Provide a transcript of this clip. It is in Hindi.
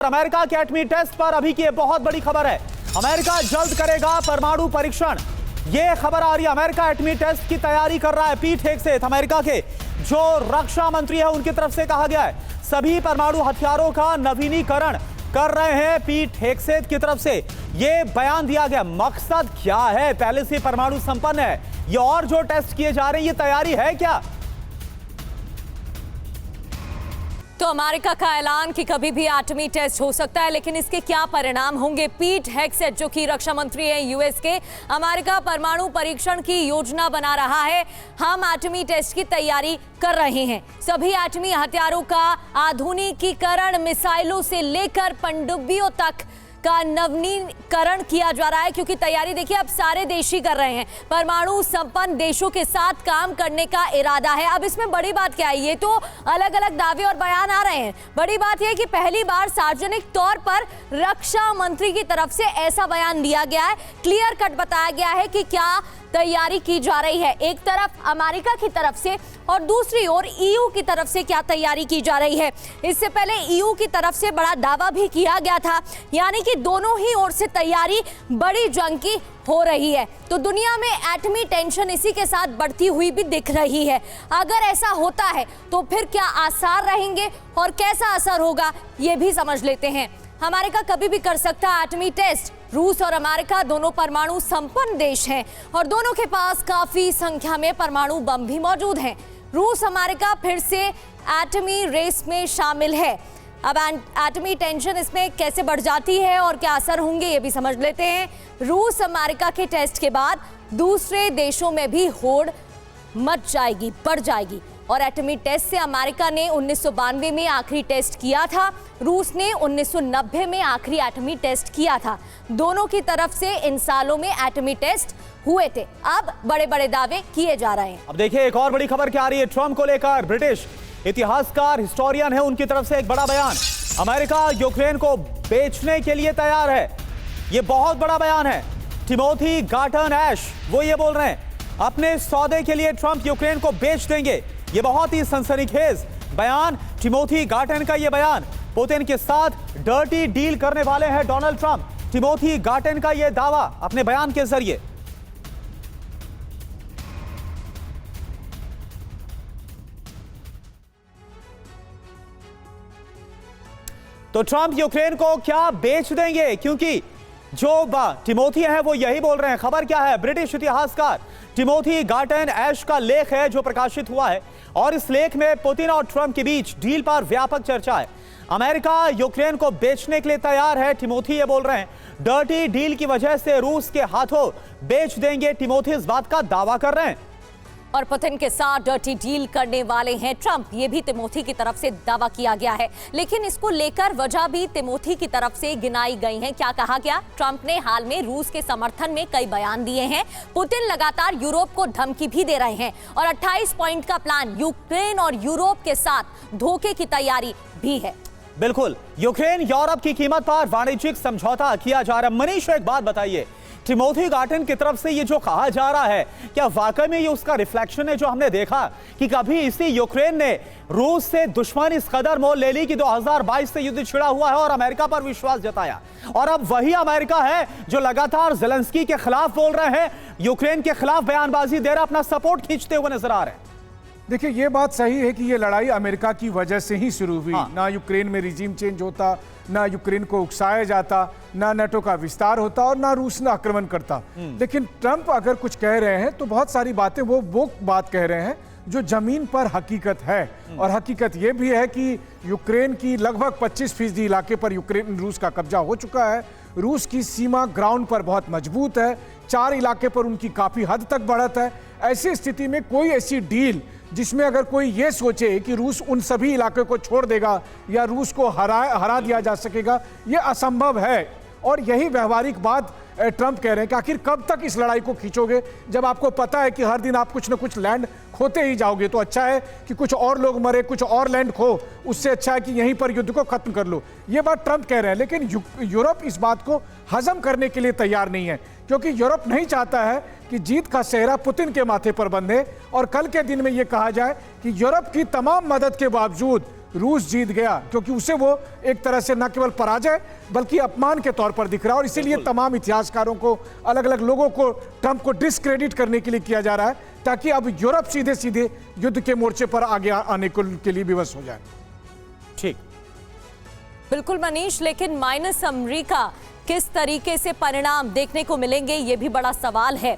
अमेरिका के एटमी टेस्ट पर अभी की बहुत बड़ी खबर है। अमेरिका जल्द करेगा परमाणु परीक्षण, यह खबर आ रही है। अमेरिका एटमी टेस्ट की तैयारी कर रहा है। पीट हेगसेथ अमेरिका के जो रक्षा मंत्री है उनकी तरफ से कहा गया है सभी परमाणु हथियारों का नवीनीकरण कर रहे हैं। पीट हेगसेथ की तरफ से यह बयान दिया गया। मकसद क्या है? पहले से परमाणु संपन्न है ये, और जो टेस्ट किए जा रहे हैं ये तैयारी है क्या? तो अमेरिका का ऐलान कि कभी भी एटमी टेस्ट हो सकता है, लेकिन इसके क्या परिणाम होंगे? पीट हेगसेथ जो कि रक्षा मंत्री हैं यूएस के, अमेरिका परमाणु परीक्षण की योजना बना रहा है। हम एटमी टेस्ट की तैयारी कर रहे हैं। सभी एटमी हथियारों का आधुनिकीकरण, मिसाइलों से लेकर पनडुब्बियों तक का नवीनीकरण किया जा रहा है, क्योंकि तैयारी देखिए अब सारे देश ही कर रहे हैं। परमाणु संपन्न देशों के साथ काम करने का इरादा है। अब इसमें बड़ी बात क्या है? ये तो अलग अलग दावे और बयान आ रहे हैं। बड़ी बात यह है कि पहली बार सार्वजनिक तौर पर रक्षा मंत्री की तरफ से ऐसा बयान दिया गया है। क्लियर कट बताया गया है कि क्या तैयारी की जा रही है। एक तरफ अमेरिका की तरफ से और दूसरी ओर ईयू की तरफ से क्या तैयारी की जा रही है। इससे पहले ईयू की तरफ से बड़ा दावा भी किया गया था, यानी कि दोनों ही ओर से तैयारी बड़ी जंग की हो रही है। तो दुनिया में एटमी टेंशन इसी के साथ बढ़ती हुई भी दिख रही है। अगर ऐसा होता है तो फिर क्या आसार रहेंगे और कैसा असर होगा ये भी समझ लेते हैं। अमेरिका कभी भी कर सकता है एटमी टेस्ट। रूस और अमेरिका दोनों परमाणु संपन्न देश हैं और दोनों के पास काफी संख्या में परमाणु बम भी मौजूद हैं। रूस अमेरिका फिर से एटमी रेस में शामिल है। अब एटमी टेंशन इसमें कैसे बढ़ जाती है और क्या असर होंगे ये भी समझ लेते हैं। रूस अमेरिका के टेस्ट के बाद दूसरे देशों में भी होड़ मच जाएगी, बढ़ जाएगी। और एटमी टेस्ट से अमेरिका ने 1992 में आखिरी टेस्ट किया था, रूस ने 1990 में आखिरी एटमी टेस्ट किया था। दोनों की तरफ से इन सालों में एटमी टेस्ट हुए थे। अब बड़े बड़े दावे किए जा रहे हैं। अब देखिए एक और बड़ी खबर क्या आ रही है ट्रंप को लेकर। ब्रिटिश इतिहासकार, हिस्टोरियन है, उनकी तरफ से एक बड़ा बयान। अमेरिका यूक्रेन को बेचने के लिए तैयार है, ये बहुत बड़ा बयान है। टिमोथी गार्टन ऐश वो ये बोल रहे हैं अपने सौदे के लिए ट्रंप यूक्रेन को बेच देंगे। ये बहुत ही सनसनीखेज बयान, टिमोथी गार्टन का ये बयान। पुतिन के साथ डर्टी डील करने वाले हैं डोनाल्ड ट्रंप। टिमोथी गार्टन का ये दावा अपने बयान के जरिए। तो ट्रंप यूक्रेन को क्या बेच देंगे? क्योंकि जो टिमोथी है वो यही बोल रहे हैं। खबर क्या है? ब्रिटिश इतिहासकार टिमोथी गार्टन ऐश का लेख है जो प्रकाशित हुआ है, और इस लेख में पुतिन और ट्रंप के बीच डील पर व्यापक चर्चा है। अमेरिका यूक्रेन को बेचने के लिए तैयार है, टिमोथी ये बोल रहे हैं। डर्टी डील की वजह से रूस के हाथों बेच देंगे, टिमोथी इस बात का दावा कर रहे हैं। और पुतिन के साथ डर्टी डील करने वाले हैं ट्रंप, ये भी तिमोथी की तरफ से दावा किया गया है। लेकिन इसको लेकर वजह भी तिमोथी की तरफ से गिनाई गई है। क्या कहा गया? ट्रंप ने हाल में रूस के समर्थन में कई बयान दिए हैं। पुतिन लगातार यूरोप को धमकी भी दे रहे हैं और 28 पॉइंट का प्लान यूक्रेन और यूरोप के साथ धोखे की तैयारी भी है। बिल्कुल, यूक्रेन यूरोप की कीमत पर वाणिज्यिक समझौता किया जा रहा है। मनीष एक बात बताइए, टिमोथी गार्टन की तरफ से ये जो कहा जा रहा है, क्या वाकई में ये उसका रिफ्लेक्शन है जो हमने देखा कि कभी इसी यूक्रेन ने रूस से दुश्मनी इस कदर मोल ले ली कि 2022 से युद्ध छिड़ा हुआ है और अमेरिका पर विश्वास जताया, और अब वही अमेरिका है जो लगातार ज़ेलेंस्की के खिलाफ बोल रहे हैं, यूक्रेन के खिलाफ बयानबाजी दे रहा, अपना सपोर्ट खींचते हुए नजर आ रहे हैं। देखिए ये बात सही है कि ये लड़ाई अमेरिका की वजह से ही शुरू हुई। ना यूक्रेन में रिजीम चेंज होता, ना यूक्रेन को उकसाया जाता, ना नाटो का विस्तार होता और ना रूस ना आक्रमण करता। लेकिन ट्रंप अगर कुछ कह रहे हैं तो बहुत सारी बातें वो बात कह रहे हैं जो जमीन पर हकीकत है। और हकीकत ये भी है कि यूक्रेन की लगभग 25% इलाके पर यूक्रेन रूस का कब्जा हो चुका है। रूस की सीमा ग्राउंड पर बहुत मजबूत है, 4 इलाके पर उनकी काफी हद तक बढ़त है। ऐसी स्थिति में कोई ऐसी डील जिसमें अगर कोई ये सोचे कि रूस उन सभी इलाकों को छोड़ देगा या रूस को हरा दिया जा सकेगा, ये असंभव है। और यही व्यवहारिक बात ट्रंप कह रहे हैं कि आखिर कब तक इस लड़ाई को खींचोगे जब आपको पता है कि हर दिन आप कुछ न कुछ लैंड खोते ही जाओगे। तो अच्छा है कि कुछ और लोग मरे, कुछ और लैंड खो, उससे अच्छा है कि यहीं पर युद्ध को खत्म कर लो। ये बात ट्रंप कह रहे हैं। लेकिन यूरोप इस बात को हजम करने के लिए तैयार नहीं है, क्योंकि यूरोप नहीं चाहता है कि जीत का सेहरा पुतिन के माथे पर बंधे और कल के दिन में यह कहा जाए कि यूरोप की तमाम मदद के बावजूद रूस जीत गया, क्योंकि उसे वो एक तरह से न केवल पराजय बल्कि अपमान के तौर पर दिख रहा है। और इसीलिए तमाम इतिहासकारों को, अलग अलग लोगों को ट्रंप को डिस्क्रेडिट करने के लिए किया जा रहा है, ताकि अब यूरोप सीधे सीधे युद्ध के मोर्चे पर आगे आने के लिए विवश हो जाए। ठीक, बिल्कुल मनीष, लेकिन माइनस अमेरिका किस तरीके से परिणाम देखने को मिलेंगे, ये भी बड़ा सवाल है।